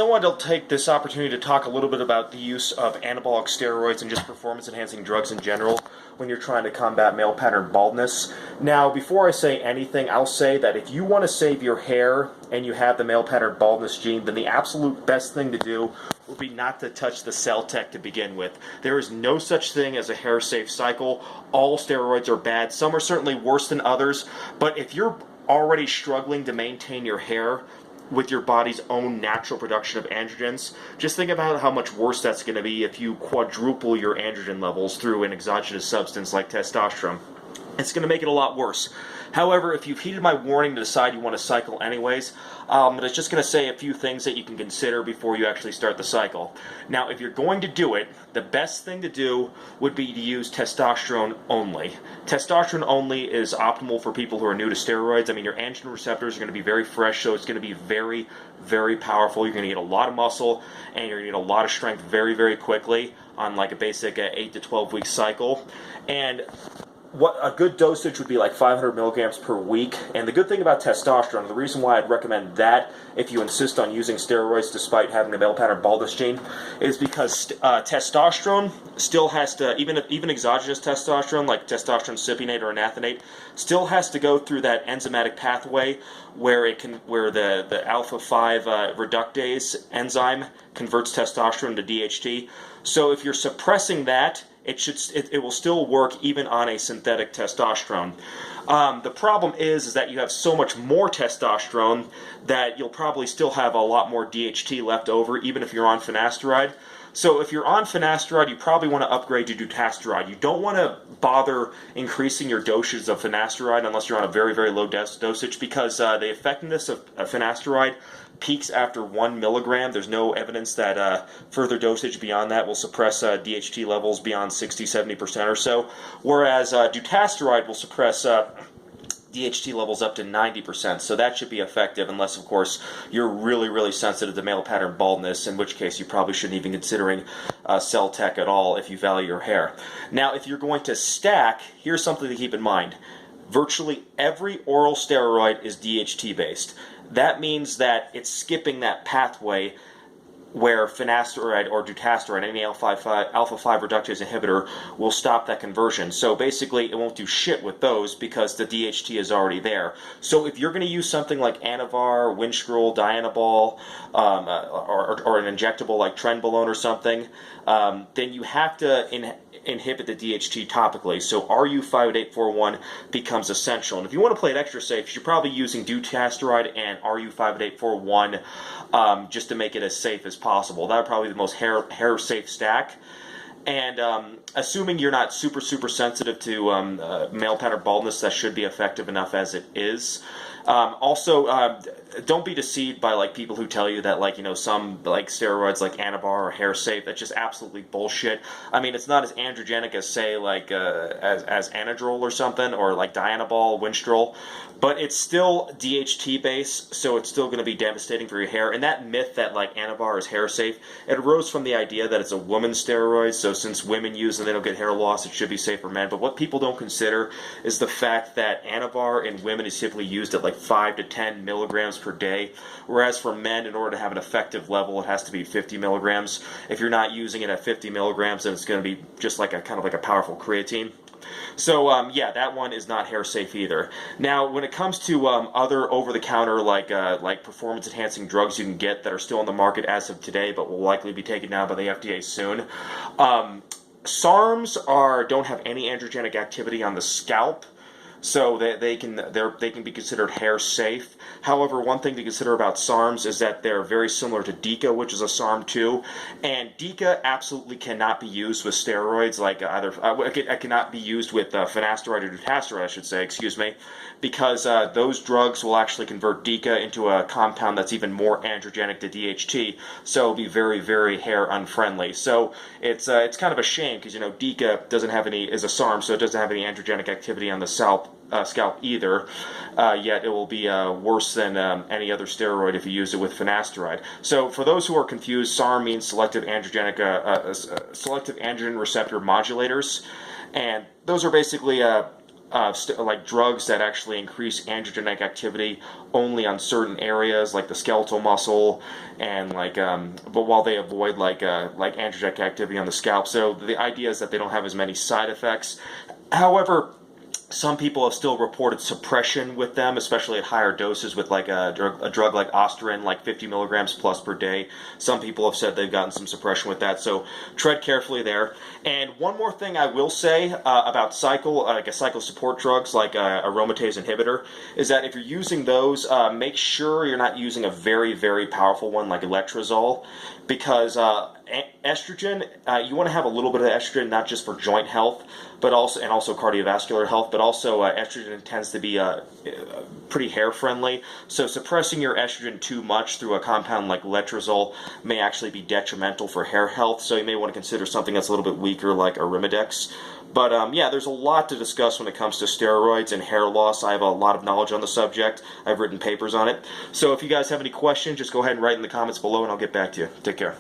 I wanted to take this opportunity to talk a little bit about the use of anabolic steroids and just performance-enhancing drugs in general when you're trying to combat male pattern baldness. Now, before I say anything, I'll say that if you want to save your hair and you have the male pattern baldness gene, then the absolute best thing to do would be not to touch the cell tech to begin with. There is no such thing as a hair-safe cycle. All steroids are bad. Some are certainly worse than others, but if you're already struggling to maintain your hair with your body's own natural production of androgens, just think about how much worse that's going to be if you quadruple your androgen levels through an exogenous substance like testosterone. It's going to make it a lot worse. However, if you've heeded my warning to decide you want to cycle anyways, I'm just going to say a few things that you can consider before you actually start the cycle. Now, if you're going to do it, the best thing to do would be to use testosterone only. Testosterone only is optimal for people who are new to steroids. I mean, your androgen receptors are going to be very fresh, so it's going to be very, very powerful. You're going to get a lot of muscle, and you're going to get a lot of strength very, very quickly on like a basic 8 to 12 week cycle. And what a good dosage would be like 500 milligrams per week. And the good thing about testosterone, the reason why I'd recommend that if you insist on using steroids despite having the male pattern baldness gene, is because testosterone still has to, even exogenous testosterone like testosterone cypionate or anathenate, still has to go through that enzymatic pathway where the alpha 5 reductase enzyme converts testosterone to DHT. So if you're suppressing that, it will still work even on a synthetic testosterone. The problem is that you have so much more testosterone that you'll probably still have a lot more DHT left over even if you're on finasteride. So if you're on finasteride, you probably want to upgrade to dutasteride. You don't want to bother increasing your doses of finasteride unless you're on a very, very low dosage, because the effectiveness of finasteride peaks after 1 milligram. There's no evidence that further dosage beyond that will suppress DHT levels beyond 60-70% or so, whereas dutasteride will suppress DHT levels up to 90%, so that should be effective unless, of course, you're really, really sensitive to male pattern baldness, in which case you probably shouldn't even considering cell tech at all if you value your hair. Now, if you're going to stack, here's something to keep in mind. Virtually every oral steroid is DHT based. That means that it's skipping that pathway where finasteride or dutasteride, any alpha 5 reductase inhibitor, will stop that conversion. So basically, it won't do shit with those because the DHT is already there. So if you're going to use something like Anavar, Winstrol, Dianabol, or an injectable like Trenbolone or something, then you have to inhibit the DHT topically. So RU58841 becomes essential. And if you want to play it extra safe, you're probably using dutasteride and RU58841 just to make it as safe as possible. That would probably be the most hair safe stack. And assuming you're not super sensitive to male pattern baldness, that should be effective enough as it is. Also, don't be deceived by like people who tell you that some like steroids like Anavar are hair safe. That's just absolutely bullshit. I mean, it's not as androgenic as say like as Anadrol or something, or like Dianabol, Winstrol, but it's still DHT based, so it's still going to be devastating for your hair. And that myth that like Anavar is hair safe, it arose from the idea that it's a woman's steroid, so since women use them they don't get hair loss, it should be safe for men. But what people don't consider is the fact that Anavar in women is typically used at like 5 to 10 milligrams per day, whereas for men, in order to have an effective level, it has to be 50 milligrams. If you're not using it at 50 milligrams, then it's going to be just like a kind of like a powerful creatine. So yeah, that one is not hair safe either. Now, when it comes to other over-the-counter like performance-enhancing drugs you can get that are still on the market as of today, but will likely be taken down by the FDA soon, SARMs don't have any androgenic activity on the scalp, so they can be considered hair safe. However, one thing to consider about SARMs is that they're very similar to DECA, which is a SARM too, and DECA absolutely cannot be used with steroids, like it cannot be used with finasteride or dutasteride, I should say, excuse me, because those drugs will actually convert DECA into a compound that's even more androgenic to DHT, so it'll be very, very hair unfriendly. So it's kind of a shame because DECA is a SARM, so it doesn't have any androgenic activity on the scalp either, yet it will be worse than any other steroid if you use it with finasteride. So for those who are confused, SARM means selective androgen receptor modulators, and those are basically like drugs that actually increase androgenic activity only on certain areas, like the skeletal muscle, and but while they avoid like androgenic activity on the scalp. So the idea is that they don't have as many side effects. However, some people have still reported suppression with them, especially at higher doses with like a drug like Osterin, like 50 milligrams plus per day. Some people have said they've gotten some suppression with that, so tread carefully there. And one more thing I will say about cycle support drugs like a aromatase inhibitor is that if you're using those, make sure you're not using a very, very powerful one like letrozole, because estrogen, you want to have a little bit of estrogen, not just for joint health, but also cardiovascular health, but also estrogen tends to be pretty hair friendly. So suppressing your estrogen too much through a compound like letrozole may actually be detrimental for hair health. So you may want to consider something that's a little bit weaker like Arimidex. But yeah, there's a lot to discuss when it comes to steroids and hair loss. I have a lot of knowledge on the subject. I've written papers on it. So if you guys have any questions, just go ahead and write in the comments below and I'll get back to you. Take care.